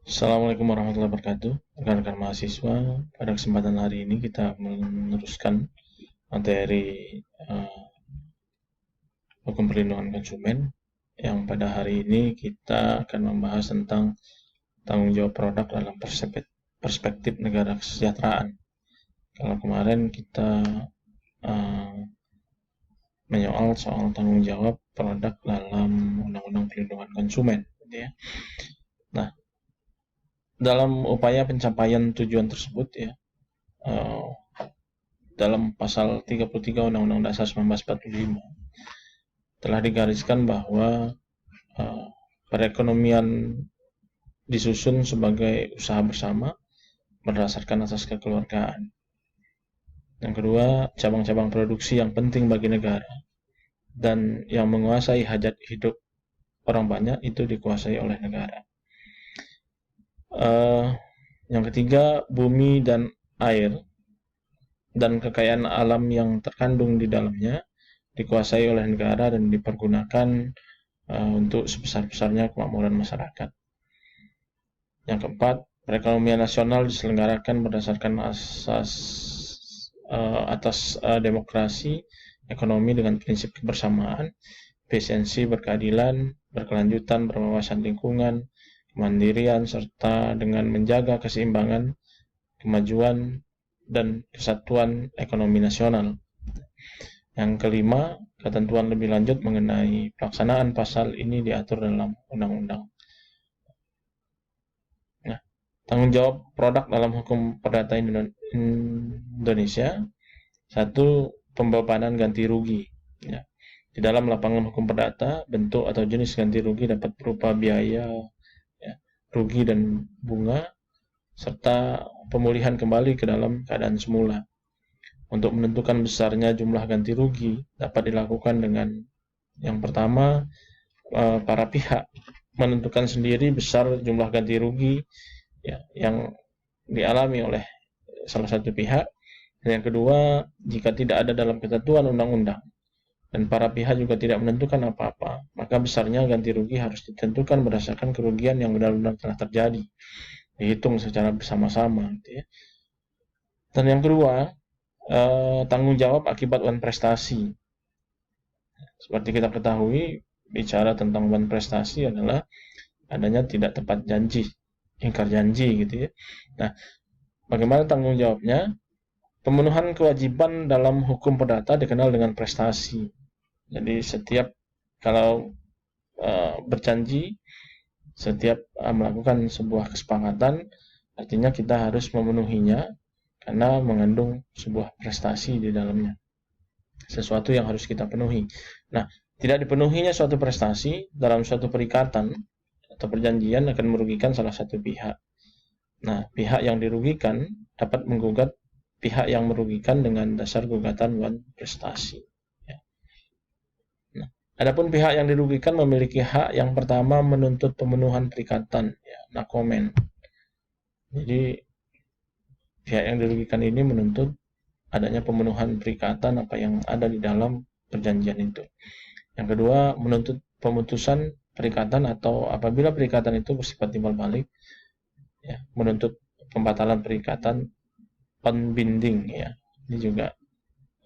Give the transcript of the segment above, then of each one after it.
Assalamualaikum warahmatullahi wabarakatuh. Rekan-rekan mahasiswa, pada kesempatan hari ini kita meneruskan materi eh, hukum perlindungan konsumen yang pada hari ini kita akan membahas tentang tanggung jawab produk dalam perspektif negara kesejahteraan. Kalau kemarin kita eh, menyoal soal tanggung jawab produk dalam Undang-Undang Perlindungan Konsumen, gitu ya. Nah, dalam upaya pencapaian tujuan tersebut ya, eh, dalam pasal 33 Undang-Undang Dasar 1945 telah digariskan bahwa perekonomian disusun sebagai usaha bersama berdasarkan asas kekeluargaan. Yang kedua, cabang-cabang produksi yang penting bagi negara dan yang menguasai hajat hidup orang banyak itu dikuasai oleh negara. Uh, yang ketiga, bumi dan air dan kekayaan alam yang terkandung di dalamnya dikuasai oleh negara dan dipergunakan untuk sebesar-besarnya kemakmuran masyarakat. Yang keempat, perekonomian nasional diselenggarakan berdasarkan atas demokrasi, ekonomi dengan prinsip kebersamaan, efisiensi, berkeadilan, berkelanjutan, berwawasan lingkungan, kemandirian, serta dengan menjaga keseimbangan, kemajuan, dan kesatuan ekonomi nasional. Yang kelima, ketentuan lebih lanjut mengenai pelaksanaan pasal ini diatur dalam undang-undang. Nah, tanggung jawab produk dalam hukum perdata Indonesia. Satu, pembebanan ganti rugi. Ya. Di dalam lapangan hukum perdata, bentuk atau jenis ganti rugi dapat berupa biaya, ya, rugi dan bunga, serta pemulihan kembali ke dalam keadaan semula. Untuk menentukan besarnya jumlah ganti rugi dapat dilakukan dengan yang pertama, para pihak menentukan sendiri besar jumlah ganti rugi ya, yang dialami oleh salah satu pihak. Dan yang kedua, jika tidak ada dalam ketentuan undang-undang dan para pihak juga tidak menentukan apa-apa, maka besarnya ganti rugi harus ditentukan berdasarkan kerugian yang benar-benar telah terjadi, dihitung secara bersama-sama. Gitu ya. Dan yang kedua, tanggung jawab akibat wan prestasi. Seperti kita ketahui, bicara tentang wan prestasi adalah adanya tidak tepat janji, ingkar janji gitu ya. Nah, bagaimana tanggung jawabnya? Pemenuhan kewajiban dalam hukum perdata dikenal dengan prestasi. Jadi setiap kalau berjanji, setiap melakukan sebuah kesepakatan, artinya kita harus memenuhinya karena mengandung sebuah prestasi di dalamnya. Sesuatu yang harus kita penuhi. Nah, tidak dipenuhinya suatu prestasi dalam suatu perikatan atau perjanjian akan merugikan salah satu pihak. Nah, pihak yang dirugikan dapat menggugat pihak yang merugikan dengan dasar gugatan wan prestasi. Ya. Nah, adapun pihak yang dirugikan memiliki hak yang pertama menuntut pemenuhan perikatan, ya, nakomen. Jadi pihak yang dirugikan ini menuntut adanya pemenuhan perikatan apa yang ada di dalam perjanjian itu. Yang kedua, menuntut pemutusan perikatan atau apabila perikatan itu bersifat timbal balik, ya, menuntut pembatalan perikatan unbinding, ya. Ini juga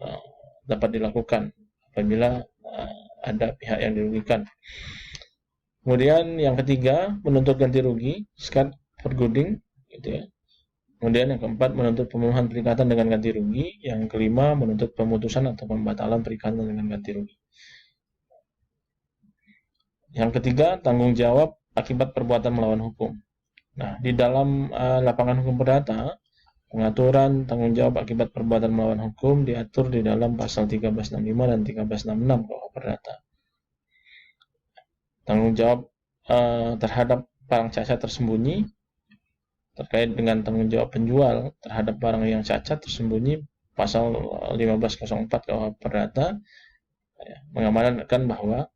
uh, dapat dilakukan apabila ada pihak yang dirugikan. Kemudian yang ketiga, menuntut ganti rugi, skat perguding, gitu ya. Kemudian yang keempat, menuntut pemenuhan perikatan dengan ganti rugi. Yang kelima, menuntut pemutusan atau pembatalan perikatan dengan ganti rugi. Yang ketiga, tanggung jawab akibat perbuatan melawan hukum. Nah, di dalam lapangan hukum perdata, pengaturan tanggung jawab akibat perbuatan melawan hukum diatur di dalam pasal 1365 dan 1366 KUH Perdata. Tanggung jawab terhadap barang cacat tersembunyi terkait dengan tanggung jawab penjual terhadap barang yang cacat tersembunyi pasal 1504 KUH Perdata ya, mengamanatkan bahwa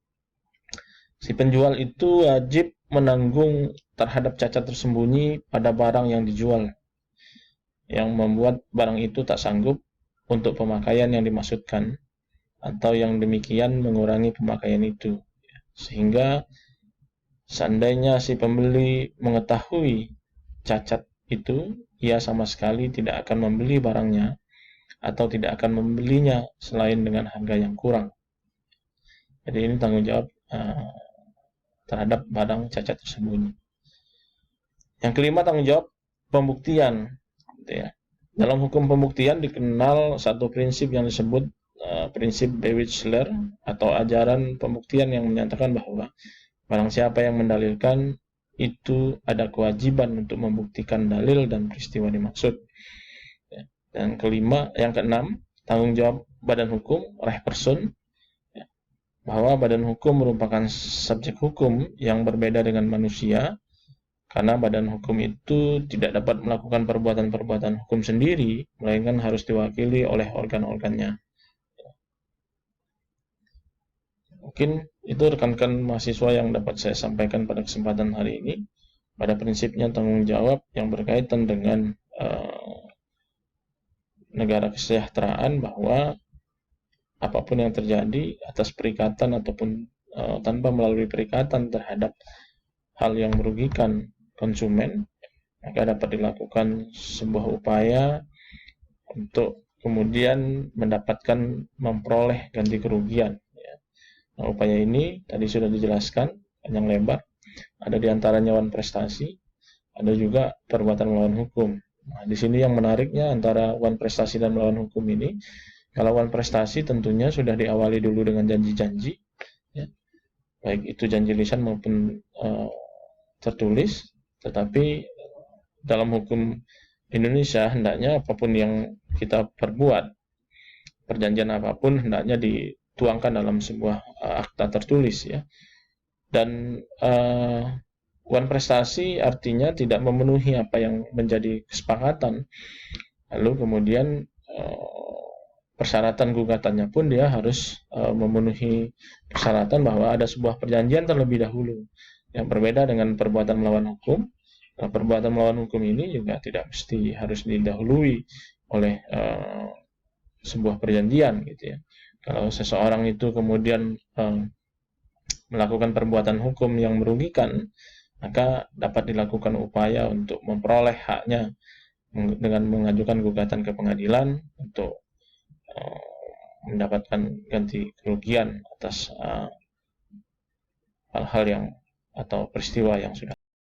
si penjual itu wajib menanggung terhadap cacat tersembunyi pada barang yang dijual yang membuat barang itu tak sanggup untuk pemakaian yang dimaksudkan atau yang demikian mengurangi pemakaian itu sehingga Seandainya si pembeli mengetahui cacat itu, ia sama sekali tidak akan membeli barangnya atau tidak akan membelinya selain dengan harga yang kurang. Jadi ini tanggung jawab terhadap barang cacat tersembunyi. Yang kelima, tanggung jawab pembuktian. Gitu ya. Dalam hukum pembuktian dikenal satu prinsip yang disebut prinsip Bewitschler atau ajaran pembuktian yang menyatakan bahwa barang siapa yang mendalilkan itu ada kewajiban untuk membuktikan dalil dan peristiwa dimaksud. Dan yang keenam, tanggung jawab badan hukum, Rechtsperson, bahwa badan hukum merupakan subjek hukum yang berbeda dengan manusia, karena badan hukum itu tidak dapat melakukan perbuatan-perbuatan hukum sendiri, melainkan harus diwakili oleh organ-organnya. Mungkin itu rekan-rekan mahasiswa yang dapat saya sampaikan pada kesempatan hari ini. Pada prinsipnya tanggung jawab yang berkaitan dengan negara kesejahteraan, bahwa apapun yang terjadi atas perikatan ataupun tanpa melalui perikatan terhadap hal yang merugikan konsumen, maka dapat dilakukan sebuah upaya untuk kemudian memperoleh ganti kerugian. Nah, upaya ini tadi sudah dijelaskan panjang lebar. Ada diantaranya wan prestasi, ada juga perbuatan melawan hukum. Nah, di sini yang menariknya antara wan prestasi dan melawan hukum ini, kalau wan prestasi tentunya sudah diawali dulu dengan janji-janji, ya, baik itu janji lisan maupun tertulis. Tetapi dalam hukum Indonesia hendaknya apapun yang kita perbuat, perjanjian apapun hendaknya dituangkan dalam sebuah akta tertulis, ya. Dan wan prestasi artinya tidak memenuhi apa yang menjadi kesepakatan, lalu kemudian persyaratan gugatannya pun dia harus memenuhi persyaratan bahwa ada sebuah perjanjian terlebih dahulu, yang berbeda dengan perbuatan melawan hukum. Nah, perbuatan melawan hukum ini juga tidak mesti harus didahului oleh sebuah perjanjian, gitu ya. Kalau seseorang itu kemudian melakukan perbuatan hukum yang merugikan, maka dapat dilakukan upaya untuk memperoleh haknya dengan mengajukan gugatan ke pengadilan untuk mendapatkan ganti kerugian atas hal-hal yang atau peristiwa yang sudah